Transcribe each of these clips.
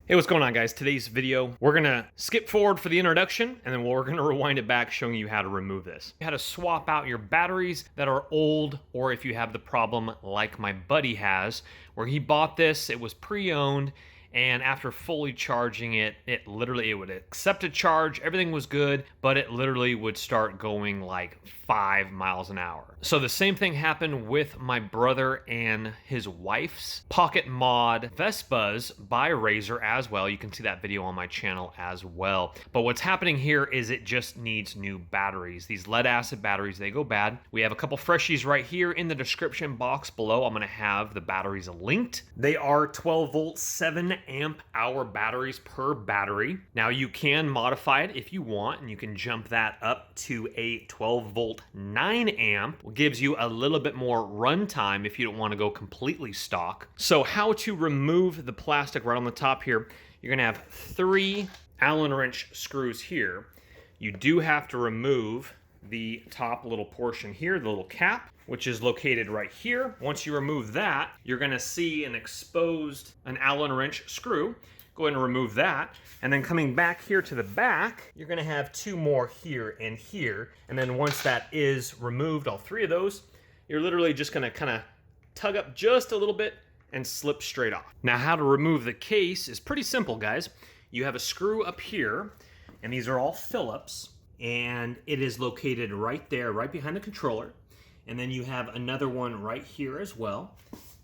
Hey, what's going on, guys? Today's video, we're gonna skip forward for the introduction, and then we're gonna rewind it back showing you how to remove this. How to swap out your batteries that are old, or if you have the problem like my buddy has, where he bought this, it was pre-owned, and after fully charging it, it would accept a charge, everything was good, but it literally would start going like 5 miles an hour. So the same thing happened with my brother and his wife's Pocket Mod Vespas by Razor as well. You can see that video on my channel as well. But what's happening here is it just needs new batteries. These lead acid batteries, they go bad. We have a couple freshies right here in the description box below. I'm gonna have the batteries linked. They are 12 volt, 7 amp hour batteries per battery. Now you can modify it if you want, and you can jump that up to a 12 volt 9 amp, which gives you a little bit more runtime if you don't want to go completely stock. So how to remove the plastic right on the top here, you're gonna have 3 Allen wrench screws here. You do have to remove the top little portion here, the little cap, which is located right here. Once you remove that, you're gonna see an Allen wrench screw. Go ahead and remove that. And then coming back here to the back, you're gonna have 2 more here and here. And then once that is removed, all 3 of those, you're literally just gonna kind of tug up just a little bit and slip straight off. Now, how to remove the case is pretty simple, guys. You have a screw up here, and these are all Phillips, and it is located right there, right behind the controller. And then you have another one right here as well.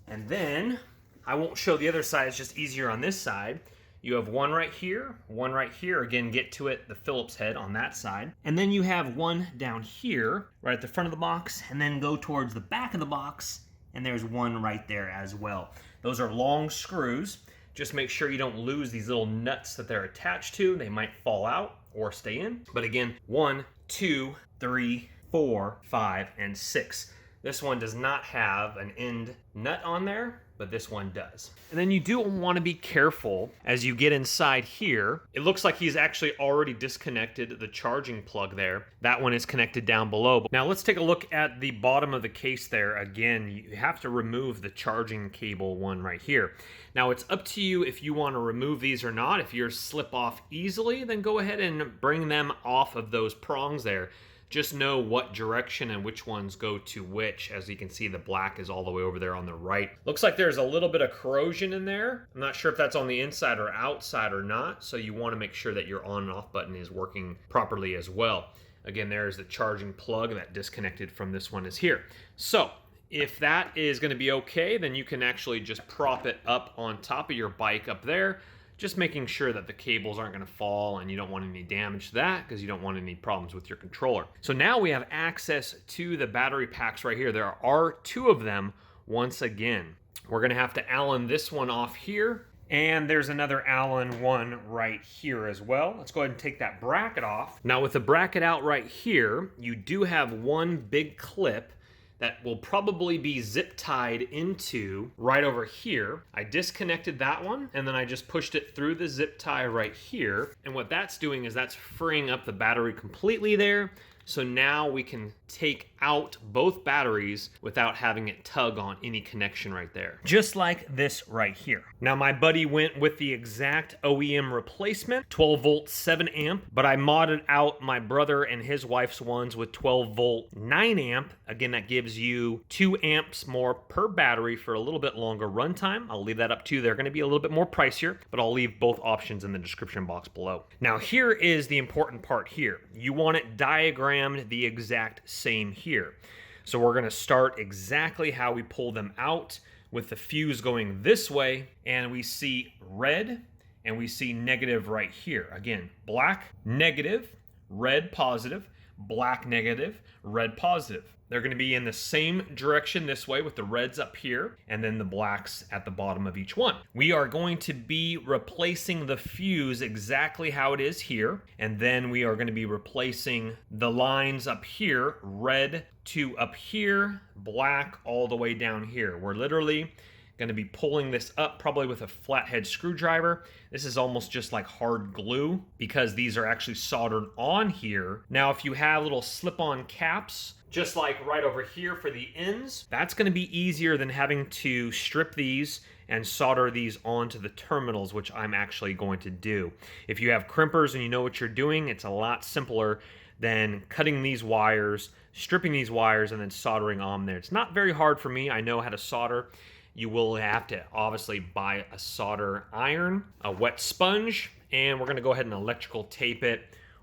And then, I won't show the other side, it's just easier on this side. You have one right here, again, get to it, the Phillips head on that side. And then you have one down here, right at the front of the box, and then go towards the back of the box, and there's one right there as well. Those are long screws. Just make sure you don't lose these little nuts that they're attached to. They might fall out or stay in. But again, 1, 2, 3, 4, 5, and 6. This one does not have an end nut on there, but this one does. And then you do want to be careful as you get inside here. It looks like he's actually already disconnected the charging plug there. That one is connected down below. Now let's take a look at the bottom of the case there. Again, you have to remove the charging cable one right here. Now it's up to you if you want to remove these or not. If yours slip off easily, then go ahead and bring them off of those prongs there. Just know what direction and which ones go to which. As you can see, the black is all the way over there on the right. Looks like there's a little bit of corrosion in there. I'm not sure if that's on the inside or outside or not, so you want to make sure that your on and off button is working properly as well. Again, there's the charging plug that disconnected from this one is here. So if that is going to be okay, then you can actually just prop it up on top of your bike up there. Just making sure that the cables aren't going to fall, and you don't want any damage to that because you don't want any problems with your controller. So now we have access to the battery packs right here. There are 2 of them once again. We're going to have to Allen this one off here, and there's another Allen one right here as well. Let's go ahead and take that bracket off. Now with the bracket out right here, you do have one big clip that will probably be zip tied into right over here. I disconnected that one, and then I just pushed it through the zip tie right here. And what that's doing is that's freeing up the battery completely there. So now we can take out both batteries without having it tug on any connection right there. Just like this right here. Now my buddy went with the exact OEM replacement, 12 volt 7 amp, but I modded out my brother and his wife's ones with 12 volt 9 amp. Again, that gives you 2 amps more per battery for a little bit longer runtime. I'll leave that up to you. They're gonna be a little bit more pricier, but I'll leave both options in the description box below. Now here is the important part here. You want it diagrammed the exact same here. So we're going to start exactly how we pull them out with the fuse going this way, and we see red and we see negative right here. Again, black, negative, red, positive, black, negative, red, positive. They're going to be in the same direction this way with the reds up here and then the blacks at the bottom of each one. We are going to be replacing the fuse exactly how it is here, and then we are going to be replacing the lines up here, red to up here, black all the way down here. We're literally going to be pulling this up probably with a flathead screwdriver. This is almost just like hard glue because these are actually soldered on here. Now if you have little slip-on caps, just like right over here for the ends, that's going to be easier than having to strip these and solder these onto the terminals, which I'm actually going to do. If you have crimpers and you know what you're doing, it's a lot simpler than cutting these wires, stripping these wires, and then soldering on there. It's not very hard for me. I know how to solder. You will have to obviously buy a solder iron, a wet sponge, and we're going to go ahead and electrical tape it,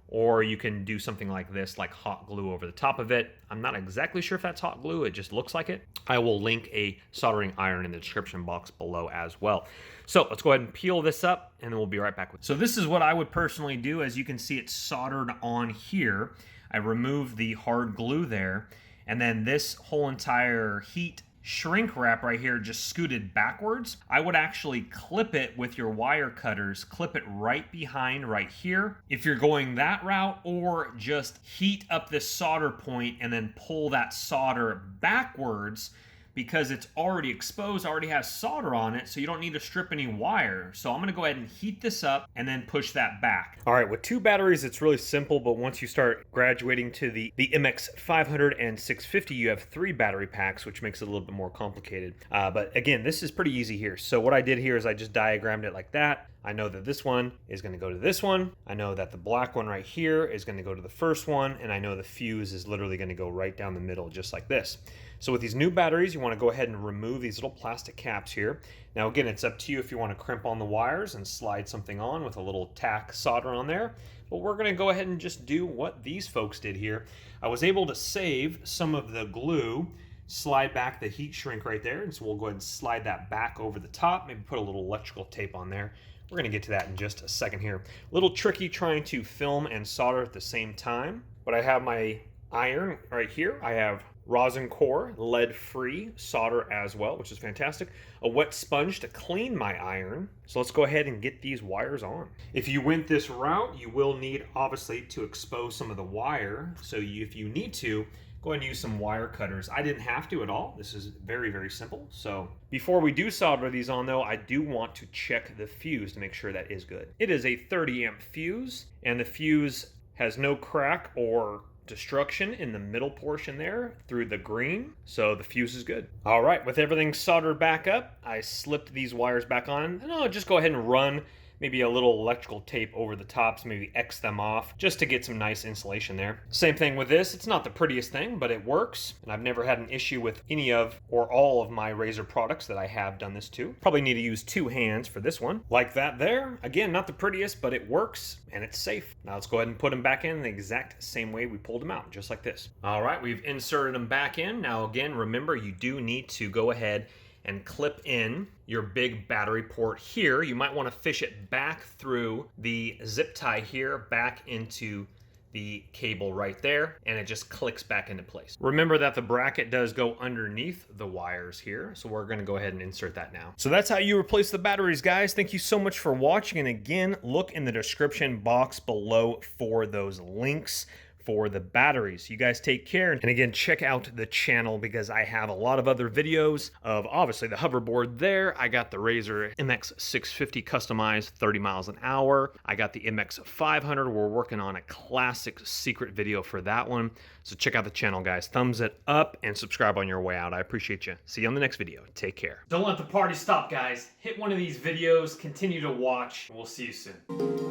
or you can do something like this, like hot glue over the top of it. I'm not exactly sure if that's hot glue, it just looks like it. I will link a soldering iron in the description box below as well. So let's go ahead and peel this up, and then we'll be right back with you. So this is what I would personally do. As you can see, it's soldered on here. I removed the hard glue there, and then this whole entire heat shrink wrap right here just scooted backwards. I would actually clip it with your wire cutters, clip it right behind right here if you're going that route, or just heat up this solder point and then pull that solder backwards, because it's already exposed, already has solder on it, so you don't need to strip any wire. So I'm gonna go ahead and heat this up and then push that back. All right, with 2 batteries, it's really simple, but once you start graduating to the MX500 and 650, you have 3 battery packs, which makes it a little bit more complicated. But again, this is pretty easy here. So what I did here is I just diagrammed it like that. I know that this one is going to go to this one. I know that the black one right here is going to go to the first one, and I know the fuse is literally going to go right down the middle, just like this. So with these new batteries, you want to go ahead and remove these little plastic caps here. Now again, it's up to you if you want to crimp on the wires and slide something on with a little tack solder on there, but we're going to go ahead and just do what these folks did here. I was able to save some of the glue, slide back the heat shrink right there, and so we'll go ahead and slide that back over the top, maybe put a little electrical tape on there. We're going to get to that in just a second here. A little tricky trying to film and solder at the same time, but I have my iron right here. I have rosin core, lead-free solder as well, which is fantastic. A wet sponge to clean my iron. So let's go ahead and get these wires on. If you went this route, you will need, obviously, to expose some of the wire. So if you need to, go ahead and use some wire cutters. I didn't have to at all. This is very, very simple. So before we do solder these on though, I do want to check the fuse to make sure that is good. It is a 30 amp fuse, and the fuse has no crack or destruction in the middle portion there through the green, so the fuse is good. All right, with everything soldered back up, I slipped these wires back on, and I'll just go ahead and run maybe a little electrical tape over the tops, maybe X them off, just to get some nice insulation there. Same thing with this. It's not the prettiest thing, but it works, and I've never had an issue with any of or all of my Razor products that I have done this to. Probably need to use 2 hands for this one. Like that there. Again, not the prettiest, but it works, and it's safe. Now let's go ahead and put them back in the exact same way we pulled them out, just like this. All right, we've inserted them back in. Now again, remember, you do need to go ahead and clip in your big battery port here. You might want to fish it back through the zip tie here, back into the cable right there, and it just clicks back into place. Remember that the bracket does go underneath the wires here, so we're going to go ahead and insert that now. So that's how you replace the batteries, guys. Thank you so much for watching, and again, look in the description box below for those links for the batteries. You guys take care, and again, check out the channel because I have a lot of other videos of obviously the hoverboard there. I got the Razor MX350 customized 30 miles an hour. I got the MX500. We're working on a classic secret video for that one, so check out the channel, guys. Thumbs it up and subscribe on your way out. I appreciate you. See you on the next video. Take care. Don't let the party stop, guys. Hit one of these videos, continue to watch, and we'll see you soon.